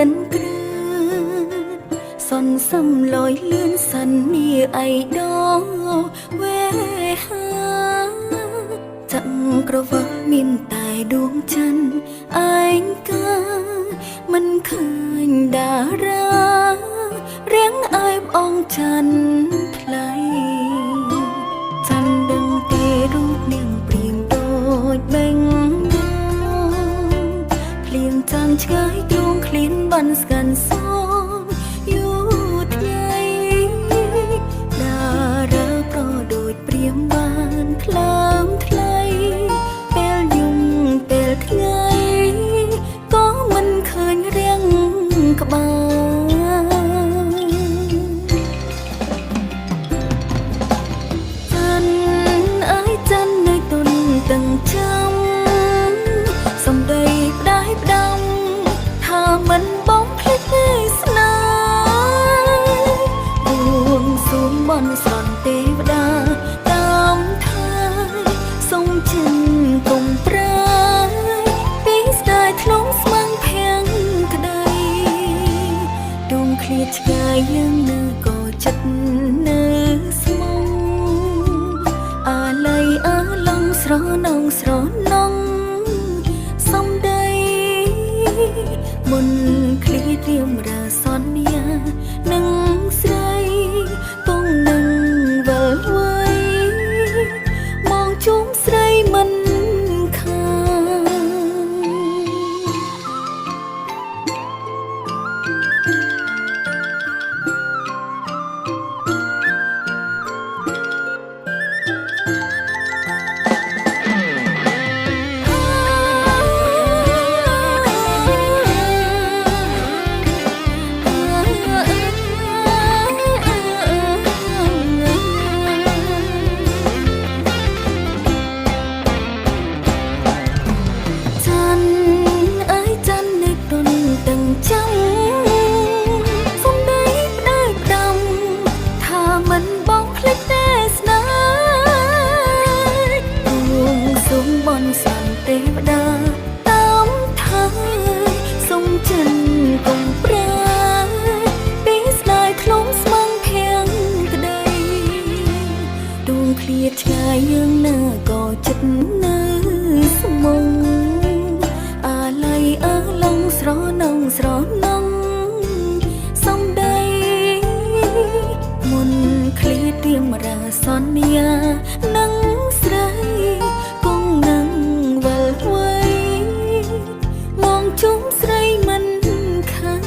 នគ្រឿសន់សំលយលឿនសាន់នេះអៃដវេហាចាក់ក្រវ៉ាមានតែដួងច័ន្ទឯងកាមិនឃើញតារារៀងអើយអងច័ន្ទថ្លៃច័ន្ទដឹងទេរូបនាងព្រៀងដូចបេងភ្លៀងចាំឆ្ងាយទ្រង់ឃ្លានបានស្កាន់សងយូរថ្ងៃតារាក៏ដូចព្រៀងបានថ្លើមថ្លៃពេលយំពេលថ្ងៃក៏មិនឃើញរៀងក្បាលចាន់អើយចាន់នៅទុនទាំងចាំសំដីផ្ដាយផ្ដាំថាមិនបងភ្លេចទេសនាបួងសួងបនសន្ទេវតាតាមថាសុំចិនកុំប្រាយពីស្ដាយធ្លងស្មាំងភាំងក្ដីដួងឃ្លាតឆ្ងាយយើងនៅក៏ចិត្តនៅស្មុំអាល័យអាឡងស្រណងស្រណងសំដីមុនឃ្លាតរៀមរាសន្យានឹងស្រីគង់នឹងវិលវ័យមកជុំស្រីមិនខាសន្ទេវតាតាមថាសុំចិនកុំប្រាពីស្ដាយធ្លងស្មាំងភាំងក្ដីដួងឃ្លាតឆ្ងាយយើងណាក៏ចិត្តនៅស្មុំអាល័យអាឡងស្រណងស្រណងសំដីមុនឃ្លាតរៀមរាសន្យានឹងស្រីមองจุ้มស្រីមិនខាន